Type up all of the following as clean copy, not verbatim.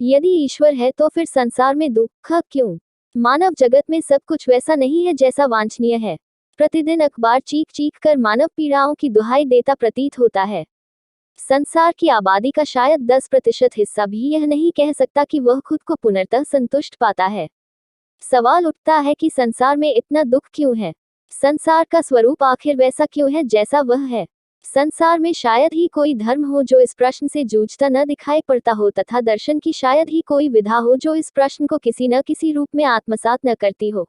यदि ईश्वर है तो फिर संसार में दुख क्यों? मानव जगत में सब कुछ वैसा नहीं है जैसा वांछनीय है। प्रतिदिन अखबार चीख चीख कर मानव पीड़ाओं की दुहाई देता प्रतीत होता है। संसार की आबादी का शायद 10% हिस्सा भी यह नहीं कह सकता कि वह खुद को पुनर्तः संतुष्ट पाता है। सवाल उठता है कि संसार में इतना दुख क्यों है? संसार का स्वरूप आखिर वैसा क्यों है जैसा वह है? संसार में शायद ही कोई धर्म हो जो इस प्रश्न से जूझता न दिखाई पड़ता हो, तथा दर्शन की शायद ही कोई विधा हो जो इस प्रश्न को किसी न किसी रूप में आत्मसात न करती हो।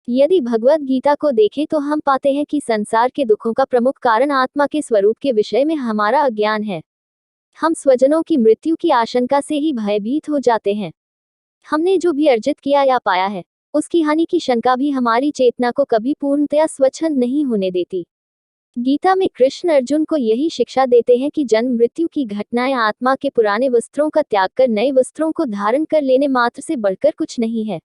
यदि भगवद गीता को देखें तो हम पाते हैं कि संसार के दुखों का प्रमुख कारण आत्मा के स्वरूप के विषय में हमारा अज्ञान है। हम स्वजनों की मृत्यु की आशंका से ही भयभीत हो जाते हैं। हमने जो भी अर्जित किया या पाया है, उसकी हानि की शंका भी हमारी चेतना को कभी पूर्णतया स्वच्छंद नहीं होने देती। गीता में कृष्ण अर्जुन को यही शिक्षा देते हैं कि जन्म मृत्यु की घटनाएं आत्मा के पुराने वस्त्रों का त्याग कर नए वस्त्रों को धारण कर लेने मात्र से बढ़कर कुछ नहीं है।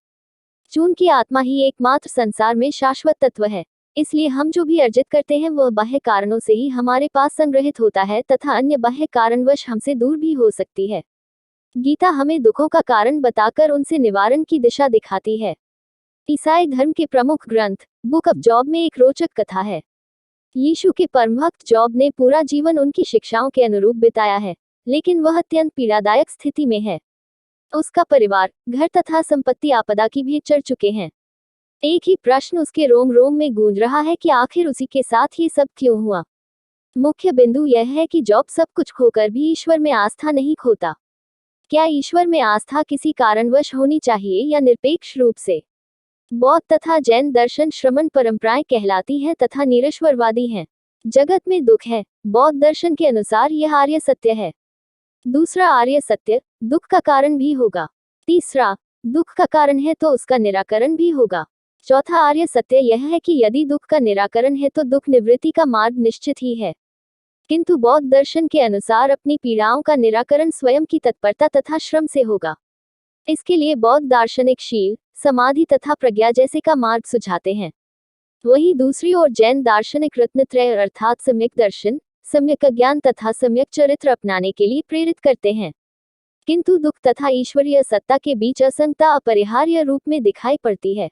चूंकि आत्मा ही एकमात्र संसार में शाश्वत तत्व है, इसलिए हम जो भी अर्जित करते हैं वह बाह्य कारणों से ही हमारे पास संग्रहित होता है तथा अन्य बाह्य कारणवश हमसे दूर भी हो सकती है। गीता हमें दुखों का कारण बताकर उनसे निवारण की दिशा दिखाती है। ईसाई धर्म के प्रमुख ग्रंथ बुक ऑफ जॉब में एक रोचक कथा है। यीशु के परम भक्त जॉब ने पूरा जीवन उनकी शिक्षाओं के अनुरूप बिताया है, लेकिन वह अत्यंत पीड़ादायक स्थिति में है। उसका परिवार, घर तथा संपत्ति आपदा की भेंट चढ़ चुके हैं। एक ही प्रश्न उसके रोम रोम में गूंज रहा है कि आखिर उसी के साथ ये सब क्यों हुआ। मुख्य बिंदु यह है कि जॉब सब कुछ खोकर भी ईश्वर में आस्था नहीं खोता। क्या ईश्वर में आस्था किसी कारणवश होनी चाहिए या निरपेक्ष रूप से? बौद्ध तथा जैन दर्शन श्रमण परंपराएं कहलाती हैं तथा निरीश्वरवादी हैं। जगत में दुख है, बौद्ध दर्शन के अनुसार यह आर्य सत्य है। दूसरा आर्य सत्य, दुख का कारण भी होगा। तीसरा, दुख का कारण है तो उसका निराकरण भी होगा। चौथा आर्य सत्य यह है कि यदि दुख का निराकरण है तो दुख निवृत्ति का मार्ग निश्चित ही है। किंतु बौद्ध दर्शन के अनुसार अपनी पीड़ाओं का निराकरण स्वयं की तत्परता तथा श्रम से होगा। इसके लिए बौद्ध दार्शनिक शील, समाधि तथा प्रज्ञा जैसे का मार्ग सुझाते हैं। वहीं दूसरी ओर जैन दार्शनिक रत्नत्रय अर्थात सम्यक दर्शन, सम्यक ज्ञान तथा सम्यक चरित्र अपनाने के लिए प्रेरित करते हैं। किंतु दुख तथा ईश्वरीय सत्ता के बीच असंगता अपरिहार्य रूप में दिखाई पड़ती है।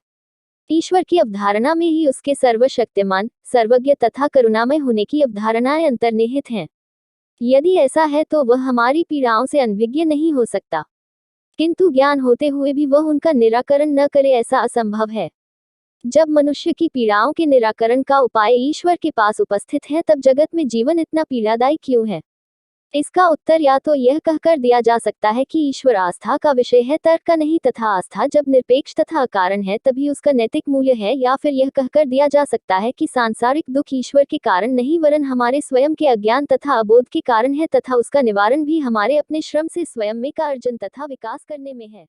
ईश्वर की अवधारणा में ही उसके सर्वशक्तिमान, सर्वज्ञ तथा करुणामय होने की अवधारणाएं अंतर्निहित हैं। यदि ऐसा है तो वह हमारी पीड़ाओं से अनभिज्ञ नहीं हो सकता, किंतु ज्ञान होते हुए भी वह उनका निराकरण न करे ऐसा असंभव है। जब मनुष्य की पीड़ाओं के निराकरण का उपाय ईश्वर के पास उपस्थित है तब जगत में जीवन इतना पीड़ादायी क्यों है? इसका उत्तर या तो यह कहकर दिया जा सकता है कि ईश्वर आस्था का विषय है, तर्क का नहीं, तथा आस्था जब निरपेक्ष तथा अकारण है तभी उसका नैतिक मूल्य है, या फिर यह कहकर दिया जा सकता है कि सांसारिक दुख ईश्वर के कारण नहीं वरन हमारे स्वयं के अज्ञान तथा अबोध के कारण है तथा उसका निवारण भी हमारे अपने श्रम से स्वयं में का अर्जन तथा विकास करने में है।